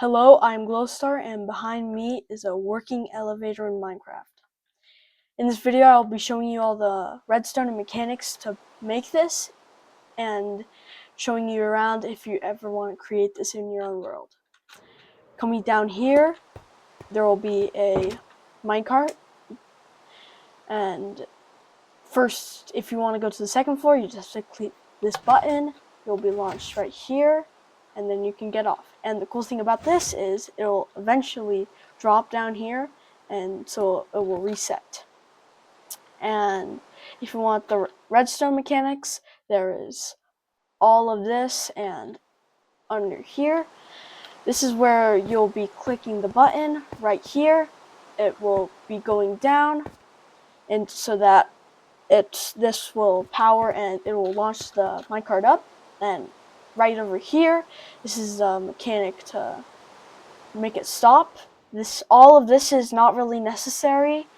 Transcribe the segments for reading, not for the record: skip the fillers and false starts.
Hello, I'm Glowstar, and behind me is a working elevator in Minecraft. In this video, I'll be showing you all the redstone and mechanics to make this, and showing you around if you ever want to create this in your own world. Coming down here, there will be a minecart, and first, if you want to go to the second floor, you just have to click this button. You'll be launched right here, and then you can get off. And the cool thing about this is it'll eventually drop down here, and so it will reset. And if you want the redstone mechanics, there is all of this, and under here, this is where you'll be clicking the button right here. It will be going down, and so that this will power and it will launch the minecart up. And right over here, this is a mechanic to make it stop. All of this is not really necessary.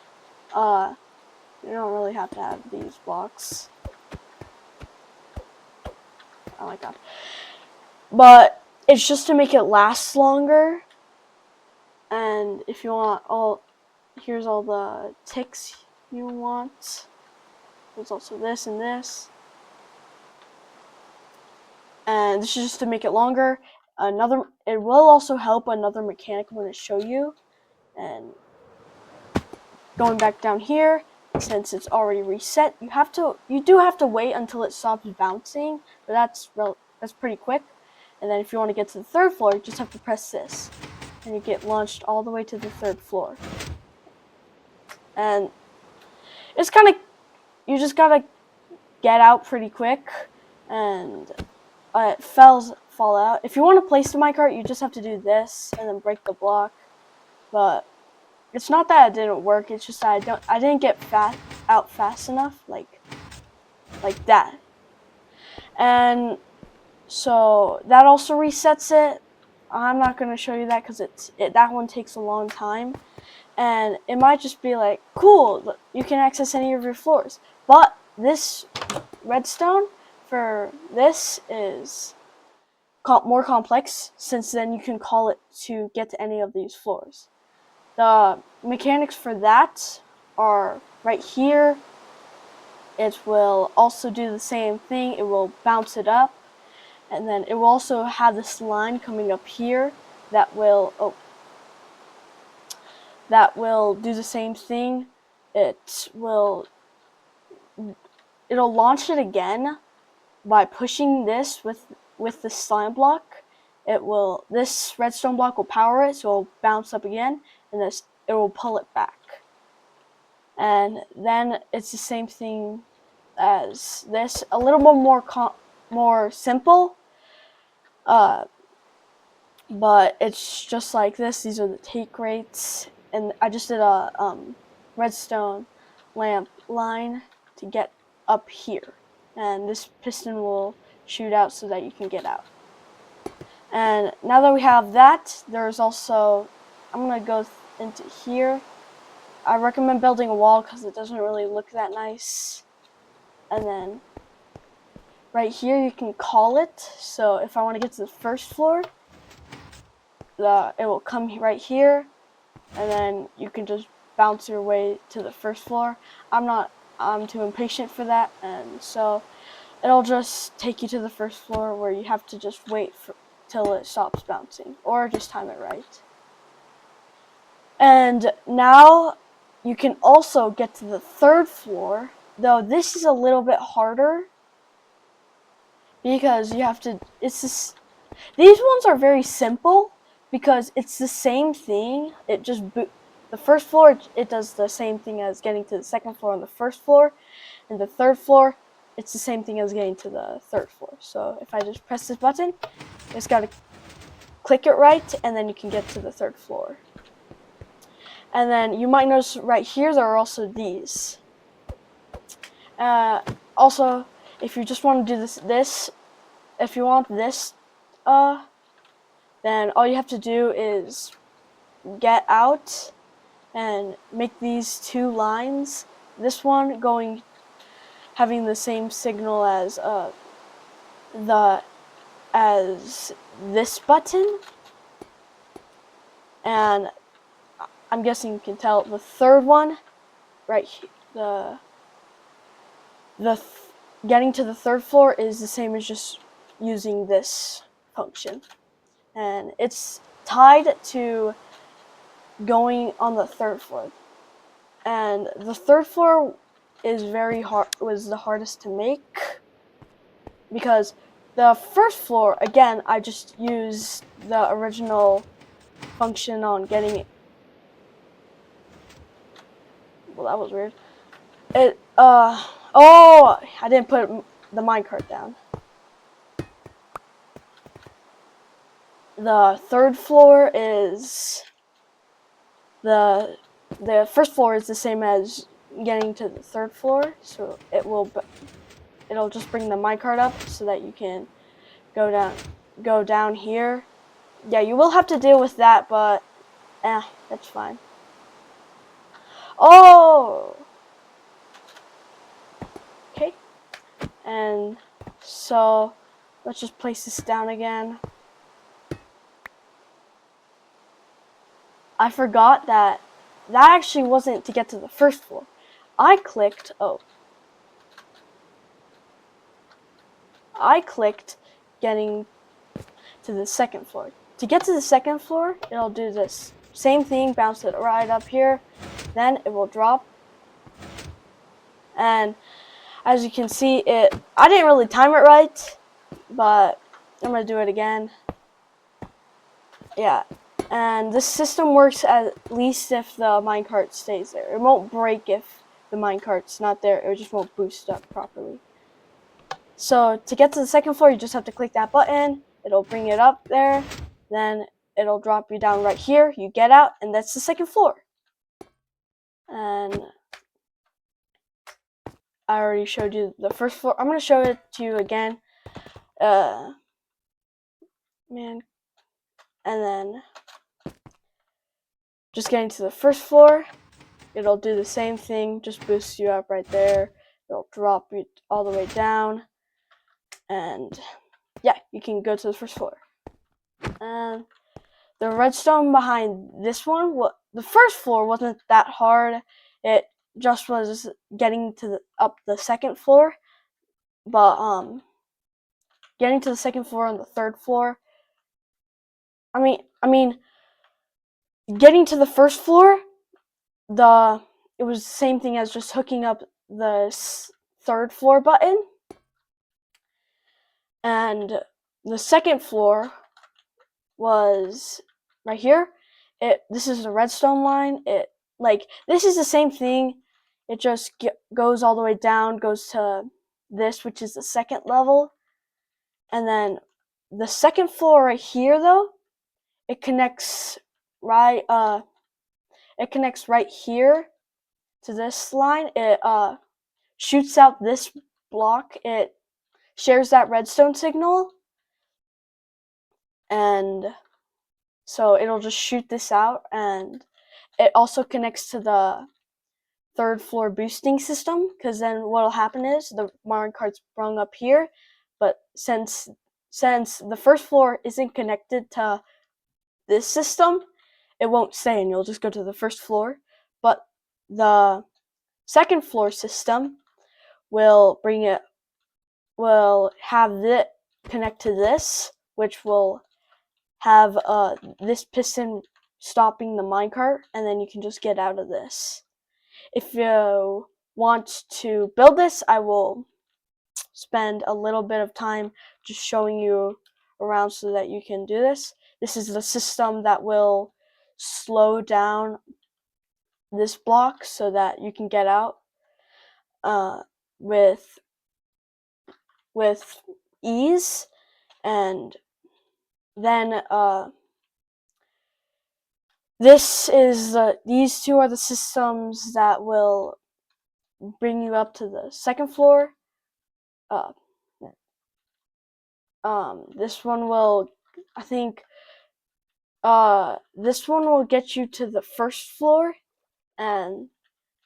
You don't really have to have these blocks. Oh my god. But it's just to make it last longer. And if you want here's all the ticks you want. There's also this and this. And this is just to make it longer. It will also help another mechanic I'm going to show you. And going back down here, since it's already reset, you do have to wait until it stops bouncing, but that's pretty quick. And then if you want to get to the third floor, you just have to press this, and you get launched all the way to the third floor. And it's you just gotta get out pretty quick, and fall out. If you want to place the minecart, you just have to do this and then break the block. But it's not that it didn't work. It's just that I didn't get out fast enough, like that. And so that also resets it. I'm not gonna show you that because that one takes a long time, and it might just be like, cool, you can access any of your floors. But this redstone for this is more complex, since then you can call it to get to any of these floors. The mechanics for that are right here. It will also do the same thing. It will bounce it up, and then it will also have this line coming up here that will do the same thing. It'll launch it again by pushing this with the slime block. This redstone block will power it, so it'll bounce up again, and it will pull it back. And then it's the same thing as this, a little bit more simple, but it's just like this. These are the take rates, and I just did a redstone lamp line to get up here, and this piston will shoot out so that you can get out. And now that we have that, there's also, I'm gonna go into here. I recommend building a wall because it doesn't really look that nice. And then right here you can call it. So if I want to get to the first floor, it will come right here, and then you can just bounce your way to the first floor. I'm too impatient for that, and so it'll just take you to the first floor, where you have to just wait till it stops bouncing, or just time it right. And now you can also get to the third floor, though this is a little bit harder because you have to. These ones are very simple because it's the same thing. The first floor, it does the same thing as getting to the second floor on the first floor, and the third floor, it's the same thing as getting to the third floor. So if I just press this button, you just gotta click it right, and then you can get to the third floor. And then you might notice right here there are also these. Also, if you just want to do if you want this, then all you have to do is get out and make these two lines. This one having the same signal as this button, And I'm guessing you can tell the third one, right? Getting to the third floor is the same as just using this function, and it's tied to going on the third floor. And the third floor is very hard. Was the hardest to make because the first floor, again, I just used the original function on getting it. Well, that was weird. Oh, I didn't put the minecart down. The third floor is the first floor is the same as getting to the third floor, so it'll just bring the minecart up so that you can go down here. Yeah, you will have to deal with that, but that's fine. Oh, okay. And so let's just place this down again. I forgot that actually wasn't to get to the first floor. I clicked getting to the second floor. To get to the second floor, it'll do this same thing, bounce it right up here, then it will drop. And as you can see, I didn't really time it right, but I'm gonna do it again. Yeah, and this system works at least if the minecart stays there. It won't break if the minecart's not there. It just won't boost up properly. So to get to the second floor, you just have to click that button. It'll bring it up there. Then it'll drop you down right here. You get out, and that's the second floor. And I already showed you the first floor. I'm going to show it to you again. And then just getting to the first floor. It'll do the same thing, just boost you up right there. It'll drop you all the way down. And yeah, you can go to the first floor. And the redstone behind this one, the first floor wasn't that hard. It just was getting to up the second floor. But getting to the second floor and the third floor. I mean, getting to the first floor, it was the same thing as just hooking up the third floor button. And the second floor was right here. This is the redstone line. This is the same thing. It just goes all the way down, goes to this, which is the second level. And then the second floor right here, though, it connects right here to this line. It shoots out this block. It shares that redstone signal, and so it'll just shoot this out, and it also connects to the third floor boosting system, because then what'll happen is the minecart's sprung up here, but since the first floor isn't connected to this system, it won't stay and you'll just go to the first floor. But the second floor system will have it connect to this, which will have this piston stopping the minecart, and then you can just get out of this. If you want to build this, I will spend a little bit of time just showing you around so that you can do this. This is the system that will slow down this block so that you can get out with ease. And then these two are the systems that will bring you up to the second floor. This one will, I think, this one will get you to the first floor, and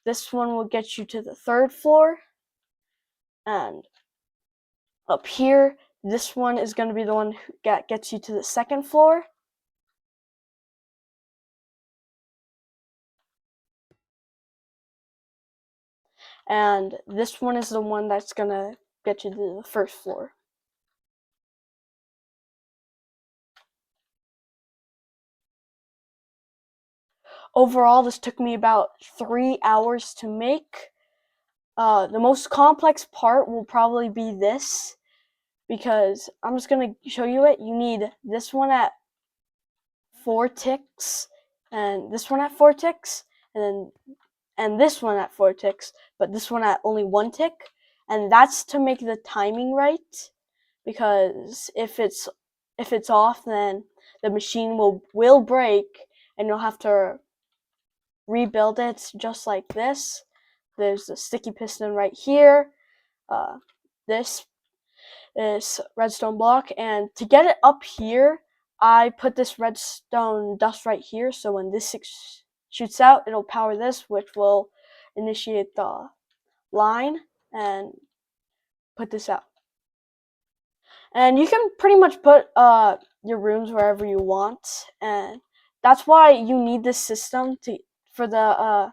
this one will get you to the third floor, and up here, this one is going to be the one who gets you to the second floor. and this one is the one that's gonna get you to the first floor. Overall, this took me about 3 hours to make. The most complex part will probably be this, because I'm just gonna show you it. You need this one at 4 ticks, and this one at 4 ticks, and this one at 4 ticks, but this one at only 1 tick, and that's to make the timing right. Because if it's off, then the machine will break, and you'll have to rebuild it just like this. There's the sticky piston right here. This is redstone block, and to get it up here, I put this redstone dust right here, so when this shoots out, it'll power this, which will initiate the line and put this out. And you can pretty much put your rooms wherever you want, and that's why you need this system for the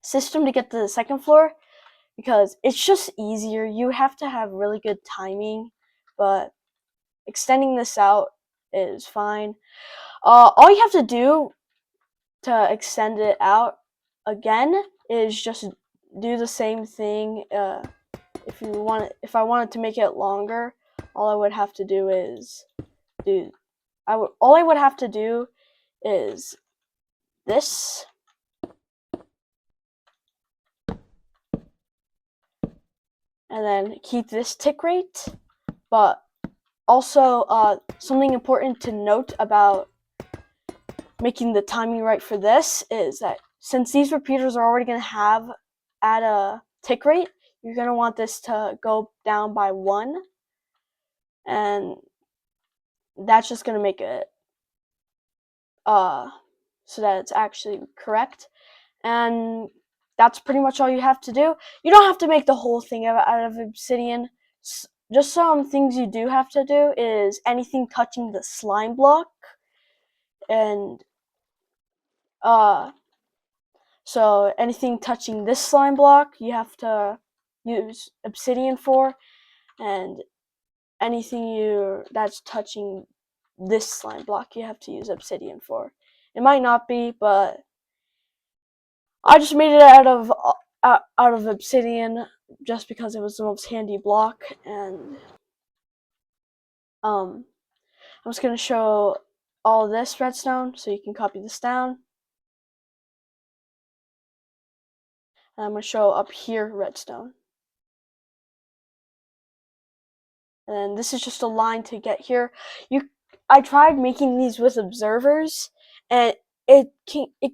system to get to the second floor, because it's just easier. You have to have really good timing, but extending this out is fine. All you have to do to extend it out again is just do the same thing. If I wanted to make it longer, all I would have to do is this, and then keep this tick rate. But also, something important to note about making the timing right for this is that since these repeaters are already going to have at a tick rate, you're going to want this to go down by 1, and that's just going to make it so that it's actually correct. And that's pretty much all you have to do. You don't have to make the whole thing out of obsidian. Just some things you do have to do is anything touching the slime block, and so anything touching this slime block you have to use obsidian for, and anything that's touching this slime block you have to use obsidian for. It might not be, but I just made it out of obsidian just because it was the most handy block. And I'm just gonna show all this redstone so you can copy this down. And I'm gonna show up here redstone. And this is just a line to get here. I tried making these with observers, and it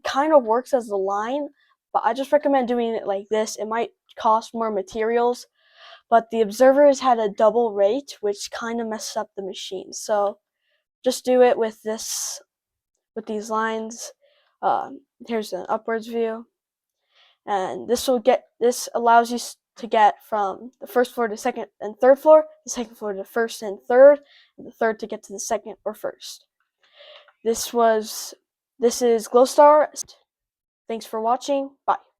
kind of works as a line, but I just recommend doing it like this. It might cost more materials, but the observers had a double rate, which kind of messed up the machine. So just do it with these lines. Here's an upwards view, and this allows you to get from the first floor to second and third floor, the second floor to first and third, and the third to get to the second or first. This is Glowstar. Thanks for watching. Bye.